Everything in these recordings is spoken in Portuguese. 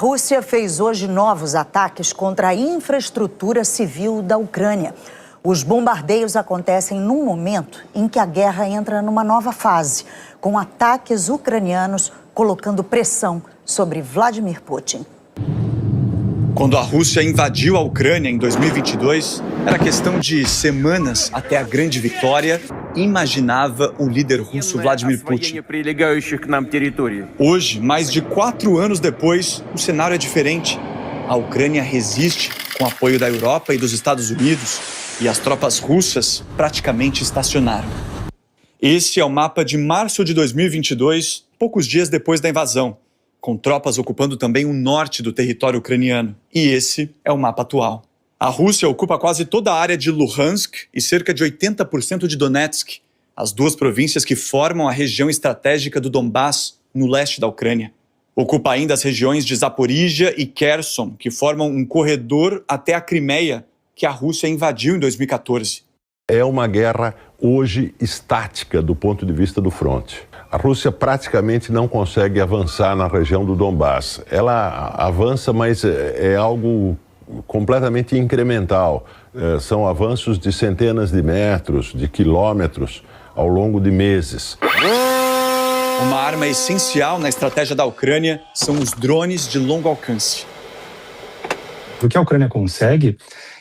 A Rússia fez hoje novos ataques contra a infraestrutura civil da Ucrânia. Os bombardeios acontecem num momento em que a guerra entra numa nova fase, com ataques ucranianos colocando pressão sobre Vladimir Putin. Quando a Rússia invadiu a Ucrânia em 2022, era questão de semanas até a grande vitória, imaginava o líder russo Vladimir Putin. Hoje, mais de 4 anos depois, o cenário é diferente. A Ucrânia resiste com apoio da Europa e dos Estados Unidos e as tropas russas praticamente estacionaram. Esse é o mapa de março de 2022, poucos dias depois da invasão, com tropas ocupando também o norte do território ucraniano. E esse é o mapa atual. A Rússia ocupa quase toda a área de Luhansk e cerca de 80% de Donetsk, as duas províncias que formam a região estratégica do Donbass, no leste da Ucrânia. Ocupa ainda as regiões de Zaporíjia e Kherson, que formam um corredor até a Crimeia, que a Rússia invadiu em 2014. É uma guerra hoje estática do ponto de vista do fronte. A Rússia praticamente não consegue avançar na região do Donbass. Ela avança, mas é algo completamente incremental. São avanços de centenas de metros, de quilômetros, ao longo de meses. Uma arma essencial na estratégia da Ucrânia são os drones de longo alcance. O que a Ucrânia consegue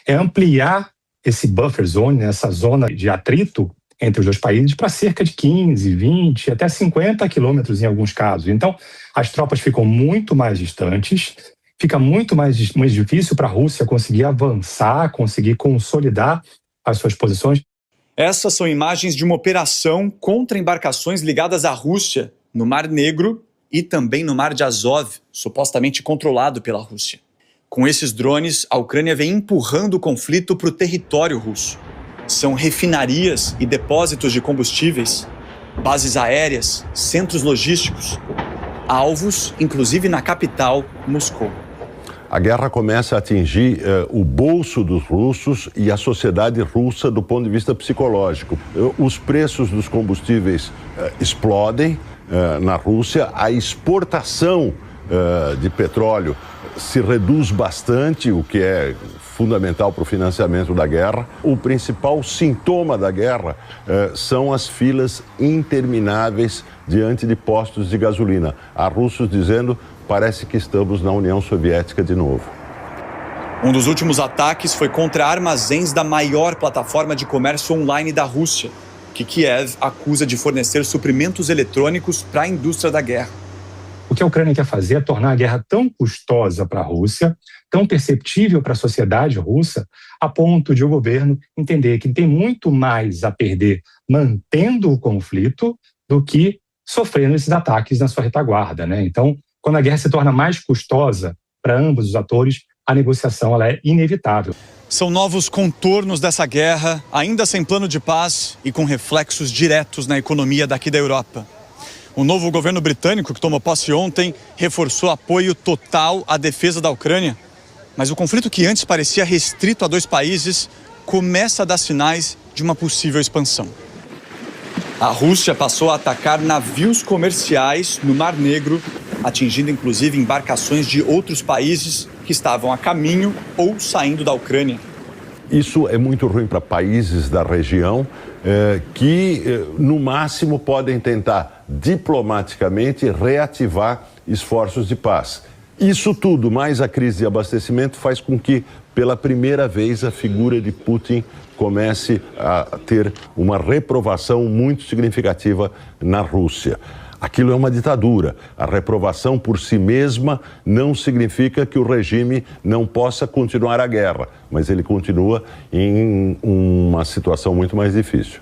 é ampliar esse buffer zone, essa zona de atrito entre os dois países, para cerca de 15, 20, até 50 quilômetros em alguns casos. Então, as tropas ficam muito mais distantes, fica muito mais difícil para a Rússia conseguir avançar, conseguir consolidar as suas posições. Essas são imagens de uma operação contra embarcações ligadas à Rússia no Mar Negro e também no Mar de Azov, supostamente controlado pela Rússia. Com esses drones, a Ucrânia vem empurrando o conflito para o território russo. São refinarias e depósitos de combustíveis, bases aéreas, centros logísticos, alvos, inclusive na capital, Moscou. A guerra começa a atingir o bolso dos russos e a sociedade russa do ponto de vista psicológico. Os preços dos combustíveis explodem na Rússia, a exportação de petróleo se reduz bastante, o que é fundamental para o financiamento da guerra. O principal sintoma da guerra são as filas intermináveis diante de postos de gasolina. Há russos dizendo: parece que estamos na União Soviética de novo. Um dos últimos ataques foi contra armazéns da maior plataforma de comércio online da Rússia, que Kiev acusa de fornecer suprimentos eletrônicos para a indústria da guerra. O que a Ucrânia quer fazer é tornar a guerra tão custosa para a Rússia, tão perceptível para a sociedade russa, a ponto de o governo entender que tem muito mais a perder mantendo o conflito do que sofrendo esses ataques na sua retaguarda, né? Então, quando a guerra se torna mais custosa para ambos os atores, a negociação ela é inevitável. São novos contornos dessa guerra, ainda sem plano de paz e com reflexos diretos na economia daqui da Europa. O novo governo britânico, que tomou posse ontem, reforçou apoio total à defesa da Ucrânia. Mas o conflito que antes parecia restrito a 2 países começa a dar sinais de uma possível expansão. A Rússia passou a atacar navios comerciais no Mar Negro, atingindo inclusive embarcações de outros países que estavam a caminho ou saindo da Ucrânia. Isso é muito ruim para países da região que, no máximo, podem tentar diplomaticamente reativar esforços de paz. Isso tudo, mais a crise de abastecimento, faz com que, pela primeira vez, a figura de Putin comece a ter uma reprovação muito significativa na Rússia. Aquilo é uma ditadura. A reprovação por si mesma não significa que o regime não possa continuar a guerra, mas ele continua em uma situação muito mais difícil.